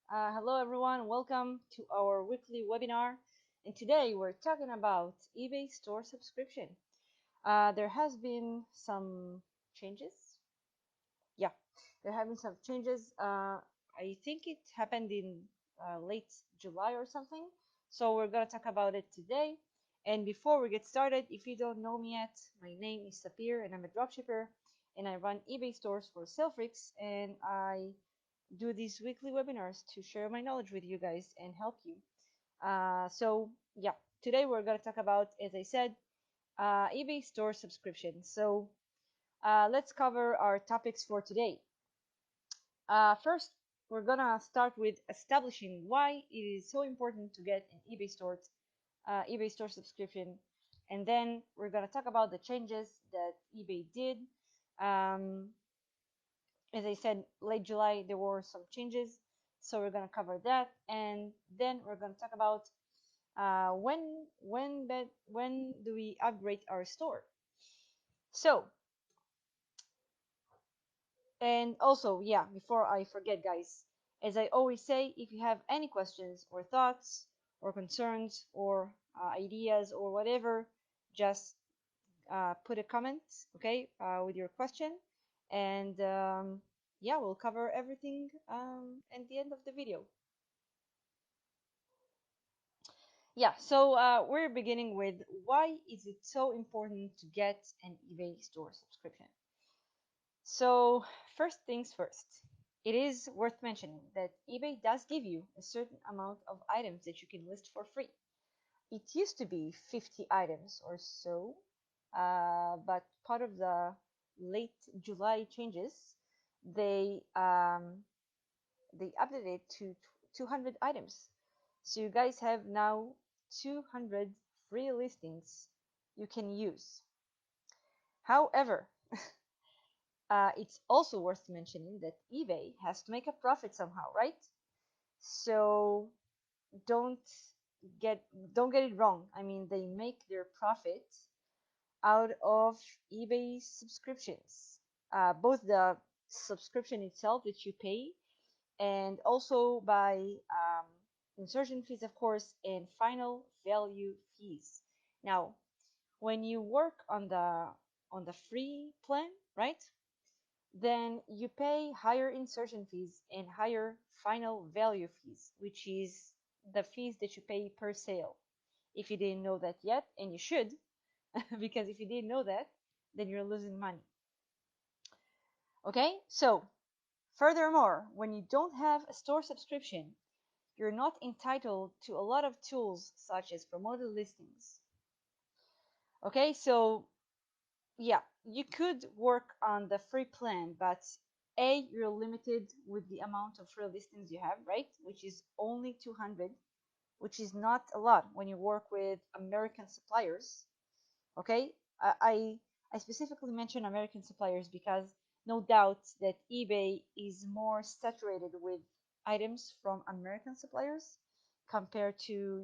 Hello, everyone. Welcome to our weekly webinar. And today we're talking about eBay store subscription. There has been some changes. Yeah, there have been some changes. I think it happened in late July or something. So we're going to talk about it today. And before we get started, if you don't know me yet, my name is Sapir and I'm a dropshipper and I run eBay stores for SaleFreaks, and I do these weekly webinars to share my knowledge with you guys and help you. Yeah, today we're going to talk about, as I said, eBay store subscription. Let's cover our topics for today. First, we're going to start with establishing why it is so important to get an eBay store subscription. And then we're going to talk about the changes that eBay did. Um, as I said, late July, there were some changes. So we're going to cover that. And then we're going to talk about when do we upgrade our store. So, and also, yeah, before I forget, guys, as I always say, if you have any questions or thoughts or concerns or ideas or whatever, just put a comment, okay, with your question. And yeah, we'll cover everything at the end of the video. Yeah, so we're beginning with why is it so important to get an eBay store subscription? So first things first, it is worth mentioning that eBay does give you a certain amount of items that you can list for free. It used to be 50 items or so, but part of the late July changes, they um, they updated to 200 items. So you guys have now 200 free listings you can use. However, it's also worth mentioning that eBay has to make a profit somehow, right? So don't get don't get it wrong. I mean, they make their profit out of eBay subscriptions, both the subscription itself that you pay, and also by insertion fees, of course, and final value fees. Now, when you work on the free plan, right? Then you pay higher insertion fees and higher final value fees, which is the fees that you pay per sale. If you didn't know that yet, and you should, because if you didn't know that, then you're losing money. Okay, so furthermore, when you don't have a store subscription, you're not entitled to a lot of tools such as promoted listings. Okay, so yeah, you could work on the free plan, but you're limited with the amount of free listings you have, right? Which is only 200, which is not a lot when you work with American suppliers. Okay, I specifically mention American suppliers because no doubt that eBay is more saturated with items from American suppliers compared to,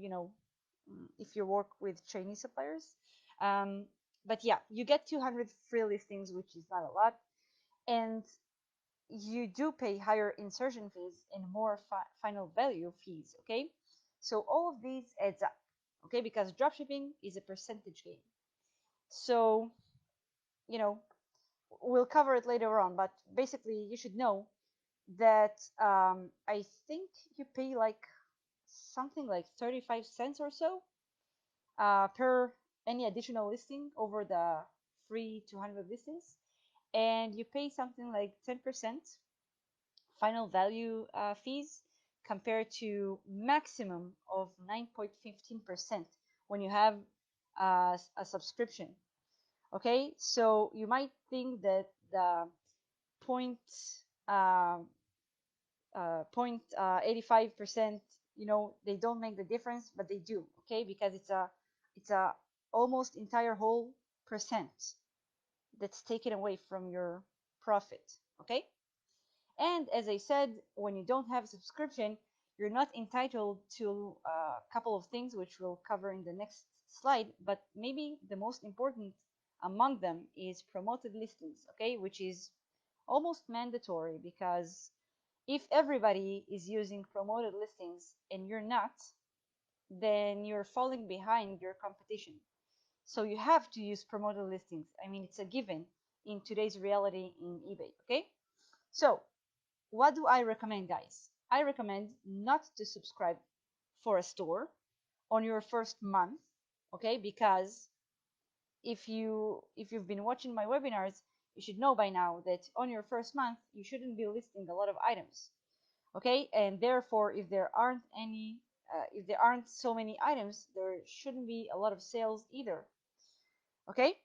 if you work with Chinese suppliers. Um, but yeah, you get 200 free listings, which is not a lot, and you do pay higher insertion fees and more final value fees. Okay, so all of these adds up. Okay, because dropshipping is a percentage game. So, you know, we'll cover it later on, but basically, you should know that I think you pay like something like 35 cents or so per any additional listing over the free 200 listings, and you pay something like 10% final value fees compared to maximum of 9.15% when you have a subscription. Okay, so you might think that the point uh, 0.85%, they don't make the difference, but they do. Okay, because it's a almost entire whole percent that's taken away from your profit. Okay, and as I said, when you don't have a subscription, you're not entitled to a couple of things which we'll cover in the next slide, but maybe the most important among them is promoted listings, okay, which is almost mandatory because If everybody is using promoted listings and you're not, then you're falling behind your competition. So you have to use promoted listings. I mean, it's a given in today's reality in eBay. Okay. So what do I recommend, guys? I recommend not to subscribe for a store on your first month. Okay. Because if you've been watching my webinars, you should know by now that on your first month you shouldn't be listing a lot of items. Okay. And therefore, if there aren't so many items, there shouldn't be a lot of sales either. Okay.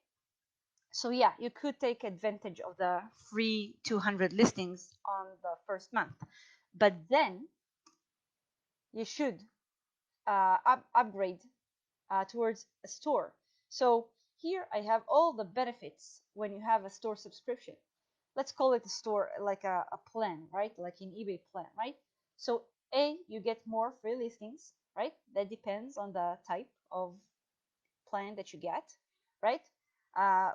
So yeah, you could take advantage of the free 200 listings on the first month, but then you should upgrade towards a store. So here I have all the benefits when you have a store subscription. Let's call it a store, like a plan, right? Like in eBay plan, right? So you get more free listings, right? That depends on the type of plan that you get, right?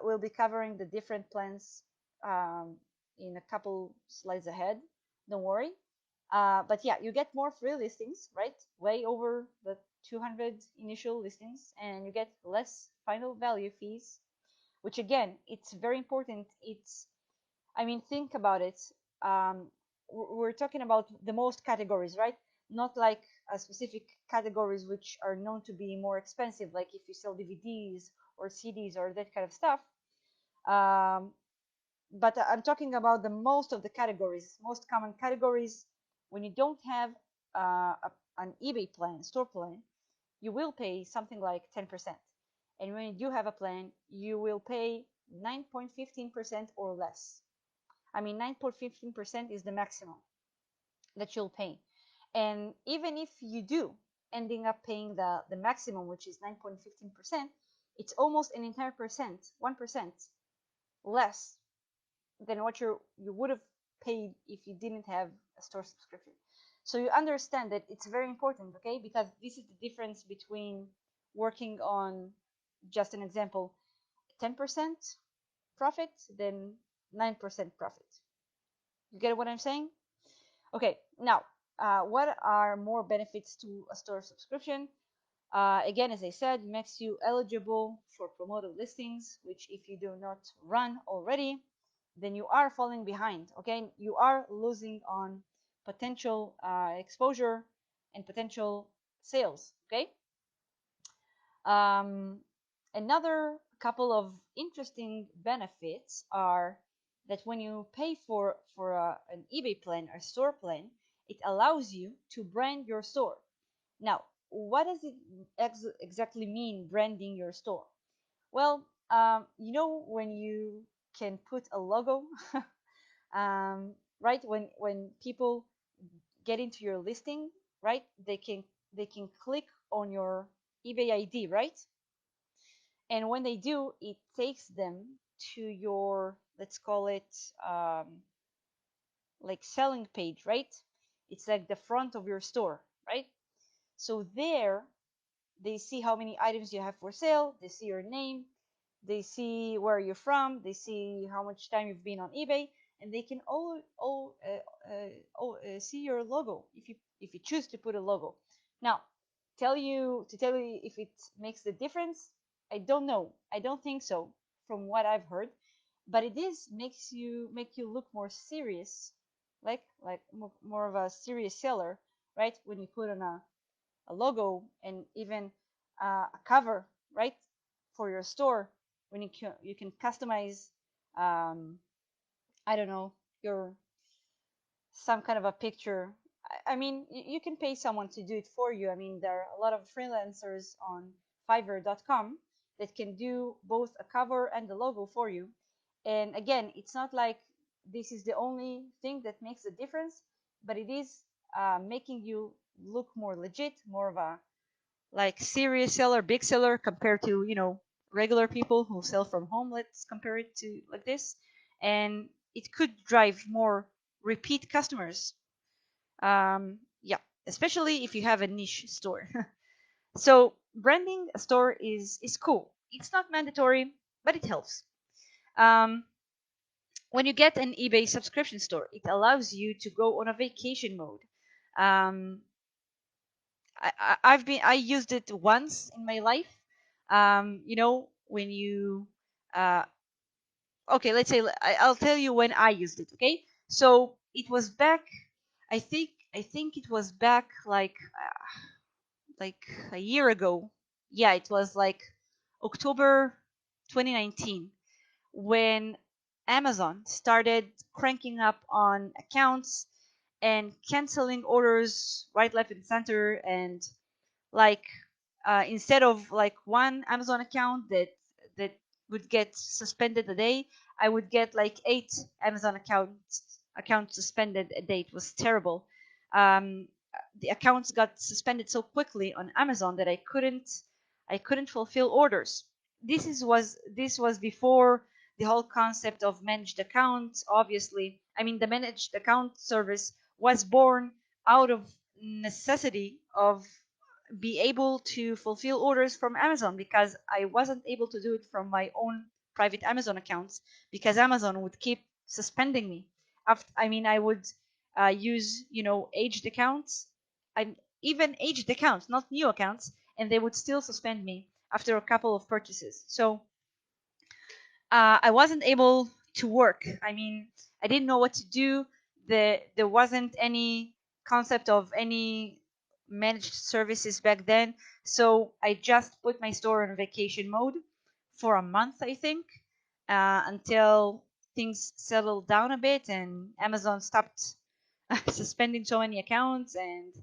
We'll be covering the different plans in a couple slides ahead. Don't worry. But yeah, you get more free listings, right? Way over the 200 initial listings, and you get less final value fees, which again, it's very important. I mean, think about it. Um, we're talking about the most categories, right? Not like specific categories which are known to be more expensive, like if you sell DVDs or CDs or that kind of stuff. Um, but I'm talking about the most of the categories, most common categories. When you don't have an eBay plan, store plan, you will pay something like 10%. And when you do have a plan, you will pay 9.15% or less. I mean, 9.15% is the maximum that you'll pay. And even if you do ending up paying the maximum, which is 9.15%, it's almost an entire percent, 1% less than what you would have paid if you didn't have a store subscription. So you understand that it's very important, okay? Because this is the difference between working on, just an example, 10% profit than 9% profit. You get what I'm saying? Okay, now, what are more benefits to a store subscription? Again, as I said, makes you eligible for promoted listings, which if you do not run already, then you are falling behind. Okay, you are losing on potential exposure and potential sales. Okay, um, another couple of interesting benefits are that when you pay for an eBay plan or store plan, it allows you to brand your store. Now, what does it exactly mean, branding your store? Well, when you can put a logo, right? When people get into your listing, right? They can click on your eBay ID, right? And when they do, it takes them to your, let's call it, like selling page, right? It's like the front of your store, right? So there they see how many items you have for sale, they see your name, they see where you're from, they see how much time you've been on eBay, and they can see your logo if you choose to put a logo. Now, tell you if it makes the difference, I don't know. I don't think so from what I've heard, but it is make you look more serious, like more of a serious seller, right? When you put on a logo and even a cover, right, for your store, when you can customize, I don't know, your some kind of a picture. I mean, you can pay someone to do it for you. I mean, there are a lot of freelancers on Fiverr.com that can do both a cover and the logo for you. And again, it's not like this is the only thing that makes a difference, but it is making you look more legit, more of a like serious seller, big seller compared to, regular people who sell from home. Let's compare it to like this. And it could drive more repeat customers. Yeah, especially if you have a niche store. So branding a store is cool. It's not mandatory, but it helps. Um, when you get an eBay subscription store, it allows you to go on a vacation mode. Um, I used it once in my life. When you okay, let's say I'll tell you when I used it. Okay, so it was back. I think it was back like a year ago. Yeah, it was like October 2019 when Amazon started cranking up on accounts and canceling orders right, left, and center, and like instead of like one Amazon account that would get suspended a day, I would get like 8 Amazon accounts suspended a day. It was terrible. Um, the accounts got suspended so quickly on Amazon that I couldn't fulfill orders. This was before the whole concept of managed accounts. Obviously, I mean the managed account service was born out of necessity of be able to fulfill orders from Amazon because I wasn't able to do it from my own private Amazon accounts because Amazon would keep suspending me. I would use aged accounts, and even aged accounts, not new accounts, and they would still suspend me after a couple of purchases. So I wasn't able to work. I mean, I didn't know what to do. There wasn't any concept of any managed services back then. So I just put my store on vacation mode for a month, I think, until things settled down a bit and Amazon stopped suspending so many accounts and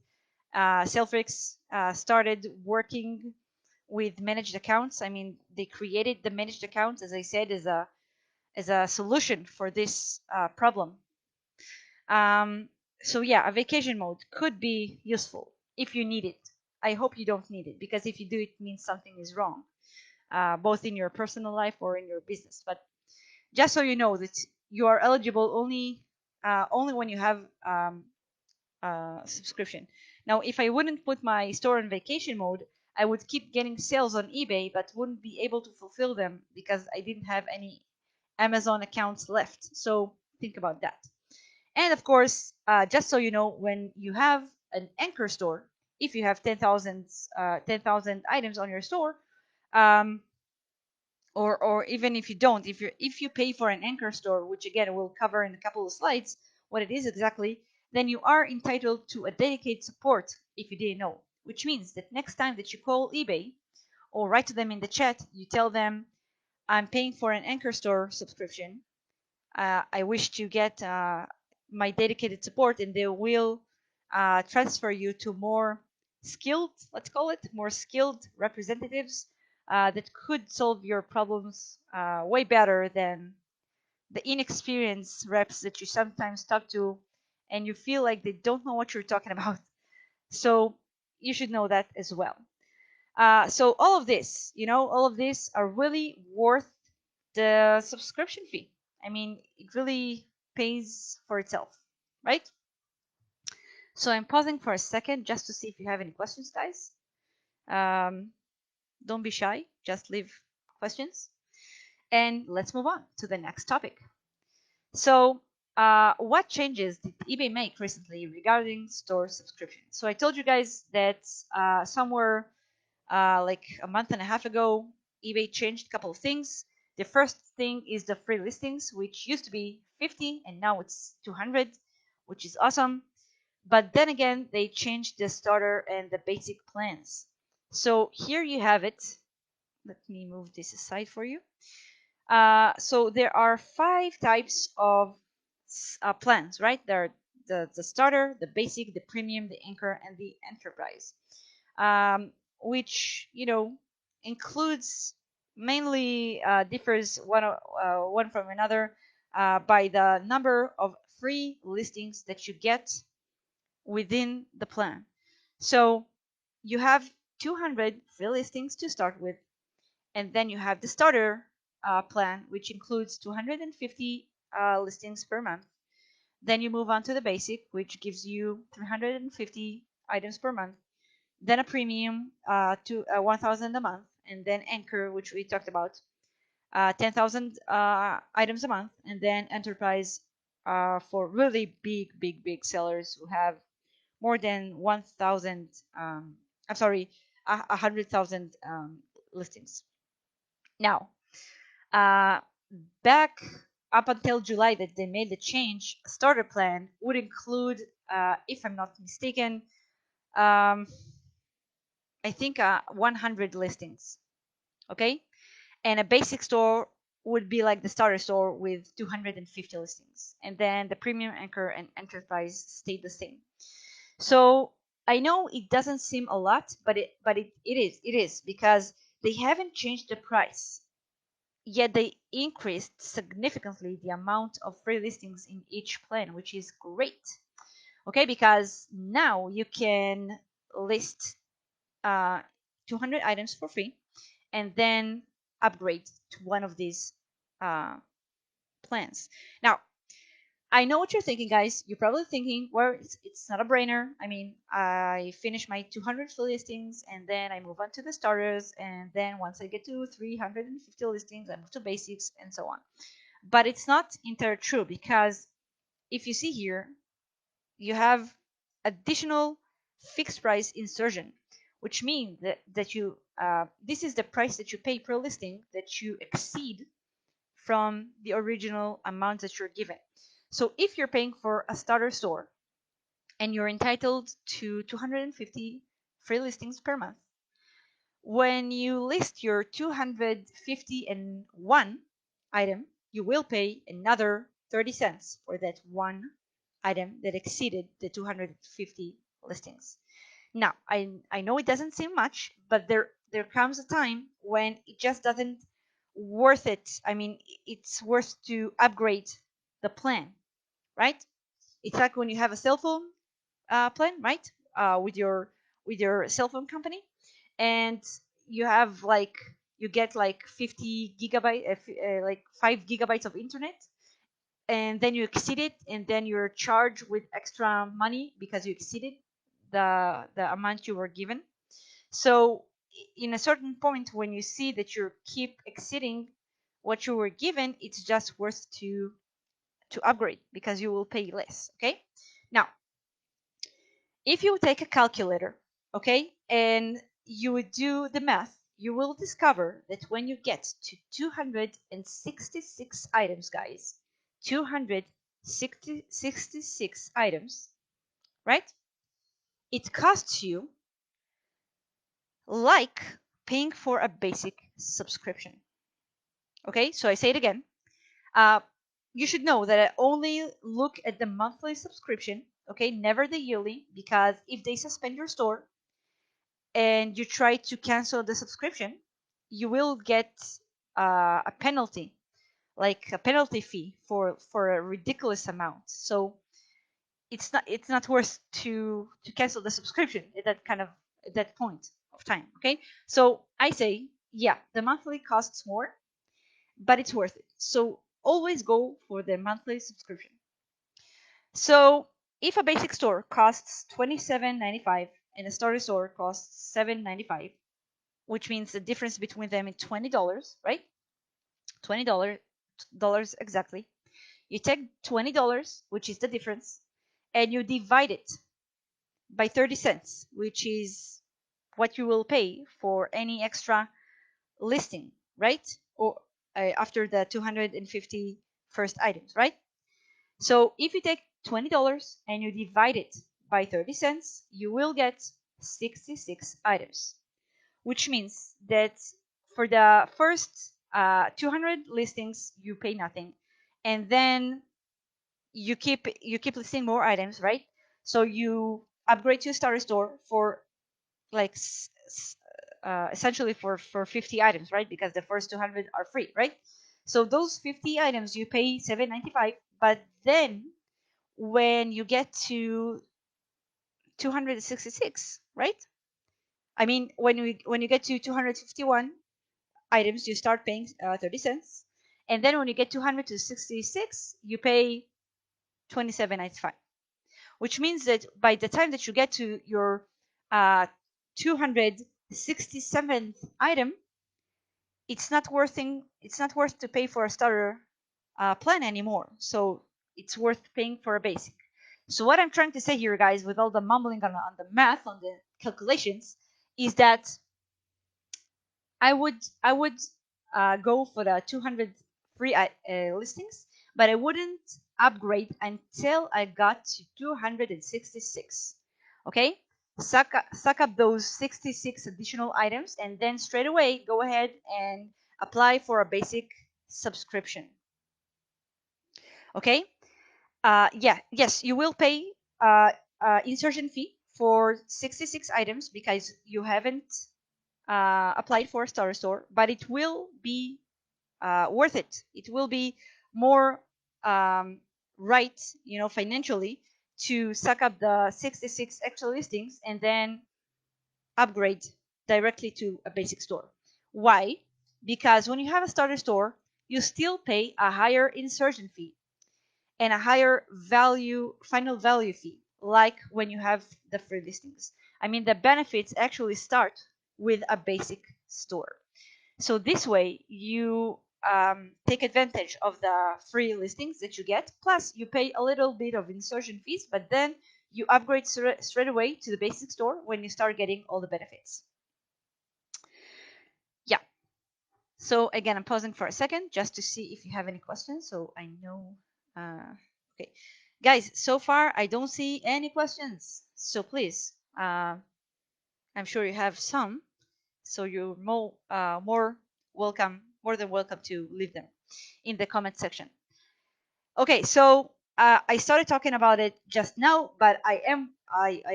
SaleFreaks started working with managed accounts. I mean, they created the managed accounts, as I said, as a solution for this problem. Um, so yeah, a vacation mode could be useful if you need it. I hope you don't need it because if you do, it means something is wrong, both in your personal life or in your business. But just so you know that you are eligible only when you have subscription. Now, if I wouldn't put my store on vacation mode, I would keep getting sales on eBay, but wouldn't be able to fulfill them because I didn't have any Amazon accounts left. So think about that. And of course, just so you know, when you have an anchor store, if you have 10,000 items on your store, um, or even if you don't, if you pay for an anchor store, which again we'll cover in a couple of slides what it is exactly, then you are entitled to a dedicated support if you didn't know, which means that next time that you call eBay or write to them in the chat, you tell them, I'm paying for an anchor store subscription. I wish to get my dedicated support, and they will transfer you to more skilled, let's call it, more skilled representatives that could solve your problems way better than the inexperienced reps that you sometimes talk to and you feel like they don't know what you're talking about. So you should know that as well. So all of this are really worth the subscription fee. I mean, it really pays for itself, right? So I'm pausing for a second just to see if you have any questions, guys. Um, don't be shy, just leave questions. And let's move on to the next topic. So, what changes did eBay make recently regarding store subscription? So I told you guys that somewhere like a month and a half ago, eBay changed a couple of things. The first thing is the free listings, which used to be 50 and now it's 200, which is awesome. But then again, they changed the starter and the basic plans. So here you have it. Let me move this aside for you. So there are 5 types of plans, right? There are the starter, the basic, the premium, the anchor, and the enterprise, which includes mainly differs one from another by the number of free listings that you get within the plan. So you have 200 free listings to start with, and then you have the starter plan, which includes 250 listings per month. Then you move on to the basic, which gives you 350 items per month. Then a premium to 1,000 a month, and then anchor, which we talked about, 10,000 items a month, and then enterprise for really big sellers who have more than 1,000. I'm sorry, 100,000 listings. Now, uh, back up until July that they made the change, starter plan would include, if I'm not mistaken, um, I think 100 listings. Okay, and a basic store would be like the starter store with 250 listings, and then the premium, anchor, and enterprise stayed the same. So I know it doesn't seem a lot, but it is because they haven't changed the price, yet they increased significantly the amount of free listings in each plan, which is great. Okay, because now you can list uh, 200 items for free and then upgrade to one of these uh, plans. Now, I know what you're thinking, guys. You're probably thinking, well, it's not a brainer. I mean, I finish my 200 free listings and then I move on to the starters. And then once I get to 350 listings, I move to basics and so on. But it's not entirely true, because if you see here, you have additional fixed price insertion, which means that you this is the price that you pay per listing that you exceed from the original amount that you're given. So if you're paying for a starter store and you're entitled to 250 free listings per month, when you list your 251 item, you will pay another 30 cents for that one item that exceeded the 250 listings. Now, I know it doesn't seem much, but there comes a time when it just doesn't worth it. I mean, it's worth to upgrade the plan, right? It's like when you have a cell phone plan, right? With your cell phone company, and you have like you get like 50 gigabyte, like 5 gigabytes of internet, and then you exceed it, and then you're charged with extra money because you exceeded the amount you were given. So in a certain point, when you see that you keep exceeding what you were given, it's just worth to upgrade because you will pay less. Okay. Now, if you take a calculator, okay, and you would do the math, you will discover that when you get to 266 items, guys, 266 items, right? It costs you like paying for a basic subscription. Okay, so I say it again. Uh, you should know that I only look at the monthly subscription, okay, never the yearly, because if they suspend your store and you try to cancel the subscription, you will get a penalty, like a penalty fee for a ridiculous amount. So it's not worth to cancel the subscription at that point of time. Okay, so I say, yeah, the monthly costs more, but it's worth it. So always go for the monthly subscription. So if a basic store costs $27.95 and a starter store costs $7.95, which means the difference between them is $20, right? $20 exactly. You take $20, which is the difference, and you divide it by 30 cents, which is what you will pay for any extra listing, right? Or after the 250 first items, right? So if you take $20 and you divide it by 30 cents, you will get 66 items, which means that for the first 200 listings, you pay nothing. And then you keep listing more items, right? So you upgrade to a starter store for like essentially for 50 items, right? Because the first 200 are free, right? So those 50 items you pay $7.95, but then when you get to 266, right? I mean, when you get to 251 items, you start paying 30 cents, and then when you get 266, you pay 27.95, which means that by the time that you get to your 267th item, it's not worth to pay for a starter plan anymore. So it's worth paying for a basic. So what I'm trying to say here, guys, with all the mumbling on the math, on the calculations, is that I would go for the 200 free listings, but I wouldn't upgrade until I got to 266. Okay, suck up those 66 additional items, and then straight away go ahead and apply for a basic subscription. Okay, yes, you will pay insertion fee for 66 items because you haven't applied for a starter store, but it will be worth it. It will be more right, financially, to suck up the 66 extra listings and then upgrade directly to a basic store. Why? Because when you have a starter store, you still pay a higher insertion fee and a higher final value fee, like when you have the free listings. I mean, the benefits actually start with a basic store. So this way, you take advantage of the free listings that you get. Plus, you pay a little bit of insertion fees, but then you upgrade straight away to the basic store when you start getting all the benefits. Yeah. So again, I'm pausing for a second just to see if you have any questions. So I know. Okay, guys. So far, I don't see any questions. So please, I'm sure you have some. So you're more more than welcome to leave them in the comment section. Okay, so I started talking about it just now, but I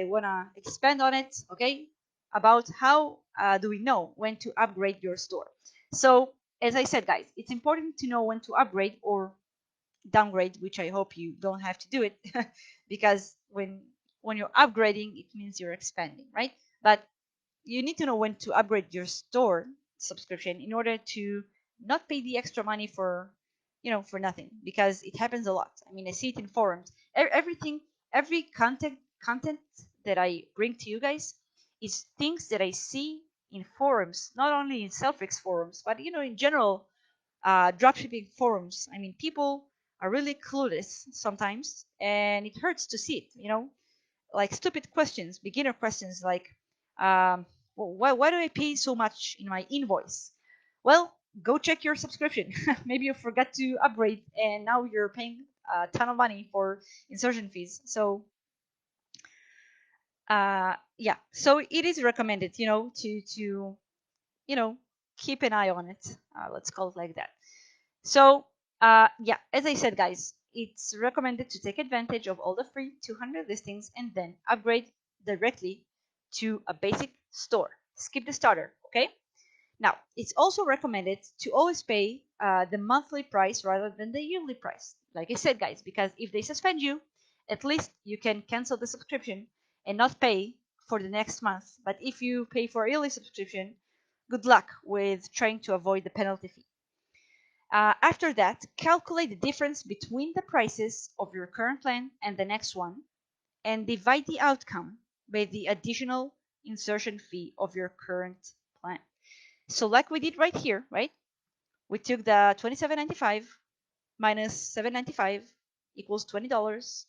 wanna expand on it. Okay, about how do we know when to upgrade your store? So as I said, guys, it's important to know when to upgrade or downgrade, which I hope you don't have to do it, because when you're upgrading, it means you're expanding, right? But you need to know when to upgrade your store subscription in order to not pay the extra money for for nothing, because it happens a lot. I mean, I see it in forums. Every content that I bring to you guys is things that I see in forums, not only in SaleFreaks forums, but in general, dropshipping forums. I mean, people are really clueless sometimes, and it hurts to see it. Like stupid questions, beginner questions like, why do I pay so much in my invoice? Well, go check your subscription. Maybe you forgot to upgrade and now you're paying a ton of money for insertion fees. So, yeah, so it is recommended, to keep an eye on it. Let's call it like that. So, yeah, as I said, guys, it's recommended to take advantage of all the free 200 listings and then upgrade directly to a basic store. Skip the starter, okay? Now, it's also recommended to always pay the monthly price rather than the yearly price. Like I said, guys, because if they suspend you, at least you can cancel the subscription and not pay for the next month. But if you pay for a yearly subscription, good luck with trying to avoid the penalty fee. After that, calculate the difference between the prices of your current plan and the next one, and divide the outcome by the additional insertion fee of your current plan. So like we did right here, right? We took the $27.95 minus $7.95 equals $20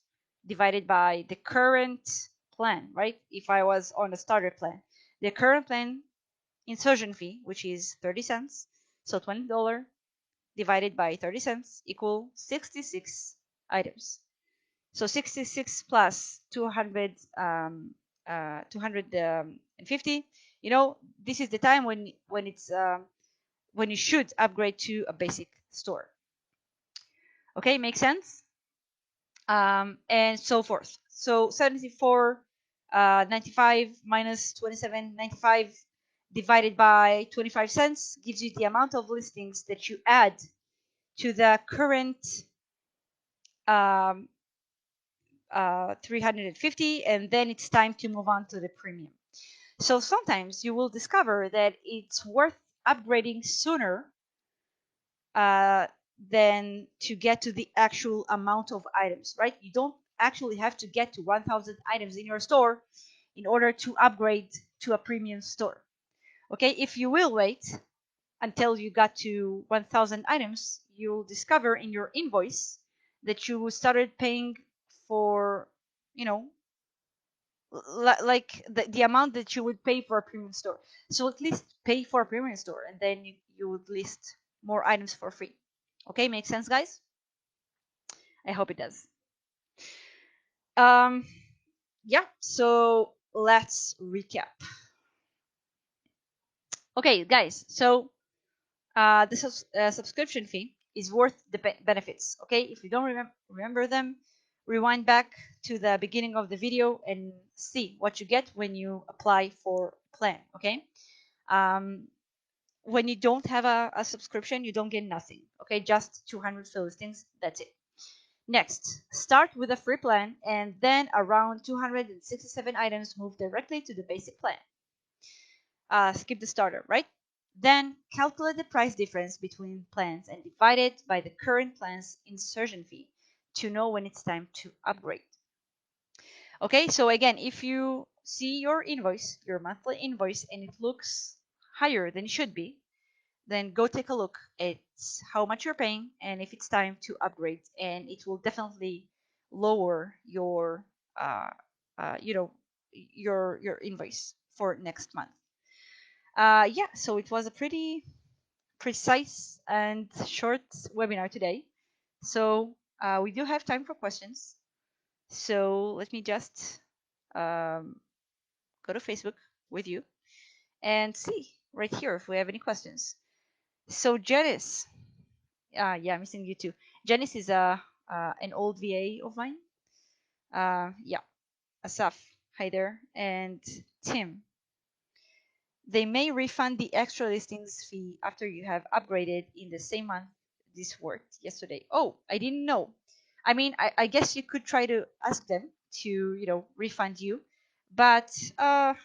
divided by the current plan, right? If I was on a starter plan, the current plan insertion fee, which is 30 cents, so $20 divided by 30 cents equal 66 items. So 66 plus 250. This is the time when you should upgrade to a basic store. Okay, makes sense. And so forth. So 74.95 minus 27.95 divided by 25 cents gives you the amount of listings that you add to the current 350, and then it's time to move on to the premium. So sometimes you will discover that it's worth upgrading sooner than to get to the actual amount of items, right? You don't actually have to get to 1,000 items in your store in order to upgrade to a premium store. Okay, if you will wait, until you got to 1,000 items, you'll discover in your invoice that you started paying for, you know, like the amount that you would pay for a premium store. So at least pay for a premium store, and then you would list more items for free. Okay, makes sense, guys? I hope it does. Um, yeah, so let's recap. Okay, guys, so the subscription fee is worth the benefits. Okay, if you don't remember them, rewind back to the beginning of the video and see what you get when you apply for plan. Okay, um, when you don't have a subscription, you don't get nothing. Okay, just 200 free listings. That's it. Next, start with a free plan, and then around 267 items move directly to the basic plan. Skip the starter, right? Then calculate the price difference between plans and divide it by the current plan's insertion fee to know when it's time to upgrade. Okay, so again, if you see your invoice, your monthly invoice, and it looks higher than it should be, then go take a look at how much you're paying and if it's time to upgrade, and it will definitely lower your you know, your invoice for next month. Yeah, so it was a pretty precise and short webinar today. So we do have time for questions. So let me just go to Facebook with you and see right here if we have any questions. So Janice, yeah, I'm missing you too. Janice is an old VA of mine. Yeah, Asaf, hi there, and Tim. They may refund the extra listings fee after you have upgraded in the same month this worked yesterday. Oh, I didn't know. I mean, I guess you could try to ask them to, you know, refund you. But I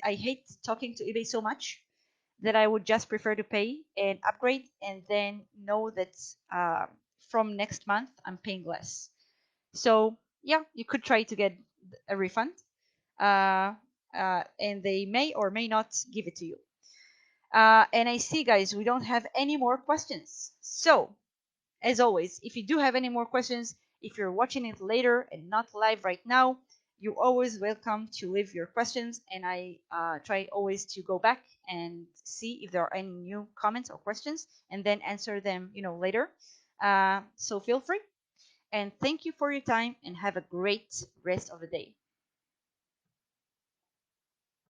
hate talking to eBay so much that I would just prefer to pay and upgrade and then know that from next month I'm paying less. So yeah, you could try to get a refund, uh, and they may or may not give it to you. And I see, guys, we don't have any more questions. So, as always, if you do have any more questions, if you're watching it later and not live right now, you're always welcome to leave your questions. And I try always to go back and see if there are any new comments or questions and then answer them, you know, later. So feel free. And thank you for your time and have a great rest of the day.